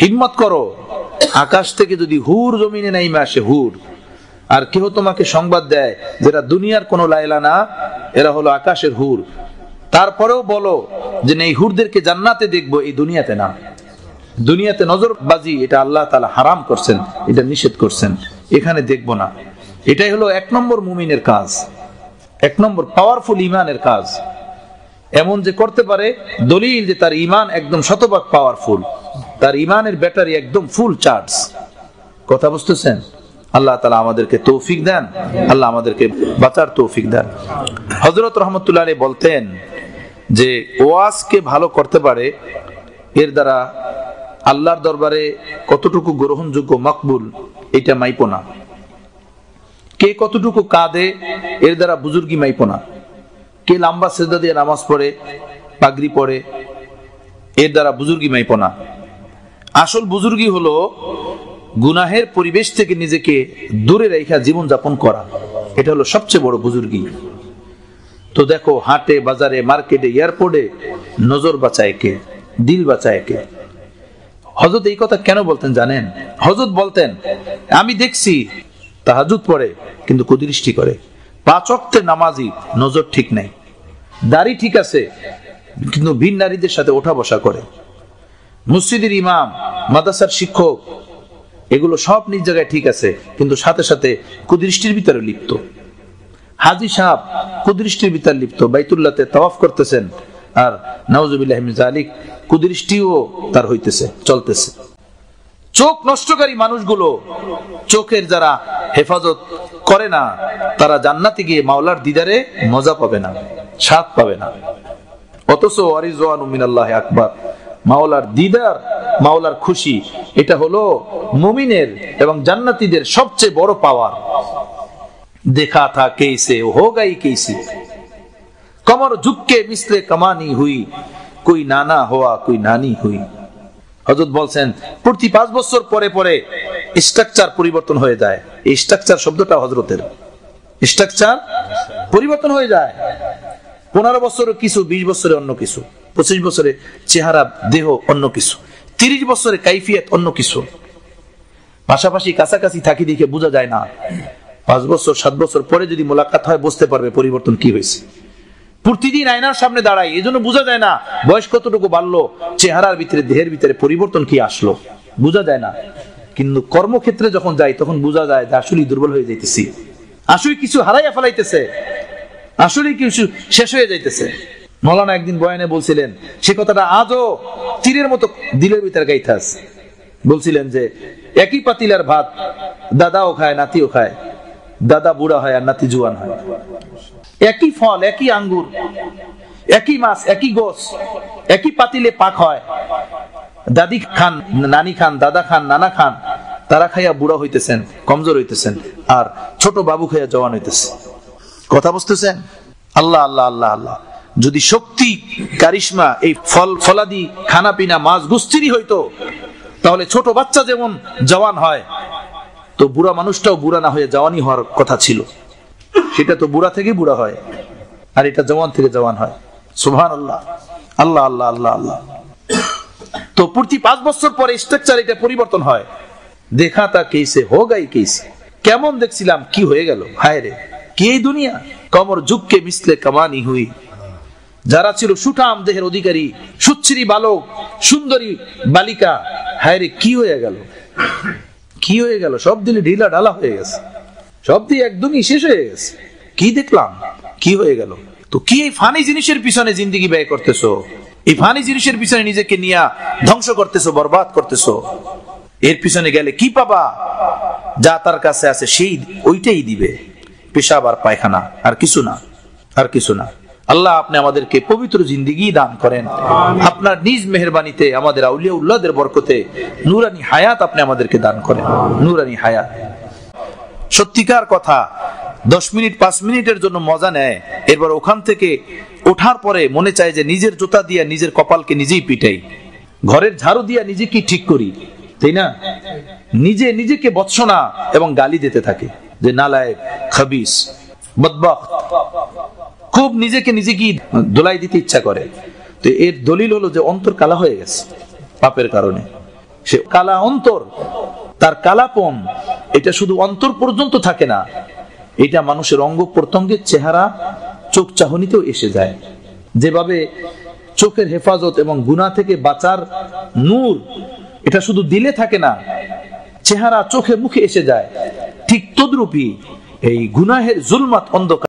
হিম্মত করো, আকাশ থেকে যদি হুর জমিনে নাইমে আসে, হুর, আর কেউ তোমাকে সংবাদ দেয় যেটা দুনিয়ার কোনো লাইলা না, এরা হলো আকাশের হুর, তারপরেও বলো যে এই হুরদেরকে জান্নাতে দেখবো, এই দুনিয়াতে না। দুনিয়াতে নজরবাজি এটা আল্লাহ তাআলা হারাম করছেন, এটা নিষেধ করছেন, এখানে দেখবো না। এটাই হলো 1 নম্বর মুমিনের কাজ, 1 নম্বর পাওয়ারফুল ইমানের কাজ। এমন যে করতে পারে দলিল যে তার ইমান একদম শতভাগ পাওয়ারফুল, তার ইমানের ব্যাটারি একদম ফুল চার্জ। কথা বুঝতেছেন? আল্লাহ তাআলা আমাদেরকে তৌফিক দেন, আল্লাহ আমাদেরকে বাঁচার তৌফিক দেন। হযরত রাহমাতুল্লাহ আলাইহি বলতেন যে ওয়াজকে ভালো করতে পারে, এর দ্বারা আল্লাহর দরবারে কতটুকু গ্রহণযোগ্য, মকবুল, এটা মাইপো না। কে কতটুকু কাঁদে, এর দ্বারা বুজুর্গি মাইপো না। কে লম্বা সিজদা দিয়ে নামাজ পড়ে, পাগড়ি পড়ে, এর দ্বারা বুজুর্গি মাইপো না। আসল বুজুর্গি হলো গুনাহের পরিবেশ থেকে নিজেকে দূরে রেখে জীবন যাপন করা, এটা হলো সবচেয়ে বড় বুজুর্গি। তো দেখো, হাটে বাজারে, মার্কেটে, এয়ারপোর্টে নজর বাঁচায় কে, দিল বাঁচায় কে? হযরত এই কথা কেন বলতেন জানেন? হযরত বলতেন, আমি দেখছি তাহাজ্জুদ পড়ে কিন্তু কুদৃষ্টি করে, 5 ওয়াক্তের নামাজি, নজর ঠিক নাই, দাড়ি ঠিক আছে কিন্তু ভিন নারীদের সাথে ওঠা বসা করে, মসজিদের ইমাম, মাদ্রাসার শিক্ষক, এগুলো সব নিজ জায়গায় ঠিক আছে কিন্তু সাথে সাথে কুদৃষ্টির ভিতরে লিপ্ত। হাজী সাহেব কুদৃষ্টির ভিতরে লিপ্ত, বাইতুল্লাহতে তাওয়াফ করতেছেন আর নাউজুবিল্লাহি মিন যালিক কুদৃষ্টিও তার হইতেছে, চলতেছে। চোখ নষ্টকারী মানুষগুলো, চোখের যারা হেফাজত করে না, তারা জান্নাতে গিয়ে মাওলার দিদারে মজা পাবে না, স্বাদ পাবে না। অথচ ওয়ারিজওয়ানু মিনাল্লাহি আকবার, মাওলার দিদার, মাওলার খুশি, এটা হলো মুমিনের এবং জান্নাতীদের সবচেয়ে বড় পাওয়ার। দেখা থা कैसे होगा ही कैसे, कमर झुक के मिसले कमानी हुई, कोई नाना हुआ कोई नानी हुई। হযরত বলছেন প্রতি 5 বছর পরে পরে স্ট্রাকচার পরিবর্তন হয়ে যায়। এই স্ট্রাকচার শব্দটা হযরতের, স্ট্রাকচার পরিবর্তন হয়ে যায়। 15 বছরে কিছু, 20 বছরে অন্য কিছু, 25 বছরে চেহারা দেহ অন্য কিছু, 30 বছরে কাইফিয়ত অন্য কিছু। পাশাপাশি কাছাকাছি থাকি দেখে বোঝা যায় না, 5 বছর 7 বছর পরে যদি মোলাকাত হয় বুঝতে পারবে পরিবর্তন কি হয়েছে। প্রতিদিন আয়নার সামনে দাঁড়াই, এজন্য বোঝা যায় না বয়স কতটুকু বাড়লো, চেহারার ভিতরে, দেহের ভিতরে পরিবর্তন কি আসলো, বোঝা যায় না। কিন্তু কর্মক্ষেত্রে যখন যাই তখন বোঝা যায় যে আসলে দুর্বল হয়ে যাইতেছি, আসলে কিছু হারাইয়া ফেলাইতেছে, আসলে কিছু শেষ হয়ে যাইতেছে। মৌলানা একদিন বয়ানে বলছিলেন, সে কথাটা আজও তীরের মতো দিলের ভিতরে গাইতে আছে। বলছিলেন যে একই পাতিলার ভাত দাদাও খায়, নাতিও খায়, দাদা বুড়া হয় আর নাতি জুয়ান হয়। একই ফল, একই আঙ্গুর, একই মাছ, একই গোস, একই পাতিলে পাক হয়। দাদি খান, নানি খান, দাদা খান, নানা খান, তারা খাইয়া বুড়া হইতেছেন, কমজোর হইতেছেন, আর ছোট বাবু খাইয়া জওয়ান হইতেছে। কথা বুঝতেছেন? আল্লাহ আল্লাহ আল্লাহ আল্লাহ। যদি শক্তি, কারিশমা, এই ফল ফলাদি, খানা পিনা, মাছ গুস্তিরই হইতো, তাহলে ছোট বাচ্চা যেমন জওয়ান হয়, তো বুড়া মানুষটাও বুড়া না হয়ে জওয়ানই হওয়ার কথা ছিল। সেটা তো বুড়া থেকে বুড়া হয়, আর এটা জওয়ান থেকে জওয়ান হয়। সুবহানাল্লাহ, আল্লাহ আল্লাহ আল্লাহ আল্লাহ। তো প্রতি 5 বছর পরে স্ট্রাকচার এটা পরিবর্তন হয়। দেখা তা কেসে হোগাই কেসে, কেমন দেখছিলাম কি হয়ে গেল, হায় রে কি এই দুনিয়া। কমর ঝুঁককে মিসলে কামানি হুই, যারা ছিল সুঠাম দেহের অধিকারী, সুচ্ছিরি বালক, সুন্দরী বালিকা, হায় রে কি হয়ে গেল, কি হয়ে গেল, সব দিলে ঢিলা ঢালা হয়ে গেছে, সব দিয়ে একদমই শেষ হয়ে গেছে। কি দেখলাম, কি হয়ে গেল। তো কি এই ফানি জিনিসের পিছনে জিন্দেগি ব্যয় করতেছো, এই ফানি জিনিসের পিছনে নিজেকে নিয়ে ধ্বংস করতেছো, বরবাদ করতেছো। এর পিছনে গেলে কি পাবা? যা তার কাছে আছে সেই ওইটাই দিবে, পেশাব আর পায়খানা, আর কিছু না, আর কিছু না। আল্লাহ আপনি আমাদেরকে পবিত্র জিন্দেগি দান করেন, আপনার নিজ মেহেরবানিতে আমাদের আউলিয়া উল্লাহদের বরকতে নূরানি হায়াত আপনি আমাদেরকে দান করেন, নূরানি হায়াত। সত্যিকার কথা, 10 মিনিট 5 মিনিটের জন্য মজা নেয়, এরপর ওখান থেকে ওঠার পরে মনে চায় যে নিজের জুতা দিয়ে নিজের কপালকে নিজেই পিটাই, ঘরের ঝাড়ু দিয়ে নিজেকে ঠিক করি, তাই না? নিজে নিজেকে বৎসনা এবং গালি দিতে থাকে যে নালায়েক, খাবিস, বদবখত, খুব নিজেকে নিজেকে দোলাই দিতে ইচ্ছা করে। তো এর দলিল হলো যে অন্তর কালা হয়ে গেছে পাপের কারণে। সে কালা অন্তর, তার কালাপন এটা শুধু অন্তর পর্যন্ত থাকে না, এটা মানুষের অঙ্গ প্রত্যঙ্গের চেহারা, চোখ চাহনিতেও এসে যায়। যেভাবে চোখের হেফাজত এবং গুনাহ থেকে বাঁচার নূর এটা শুধু দিলে থাকে না, চেহারা চোখে মুখে এসে যায়, ঠিক তদ্রূপই এই গুনাহের জুলমাত অন্ধকার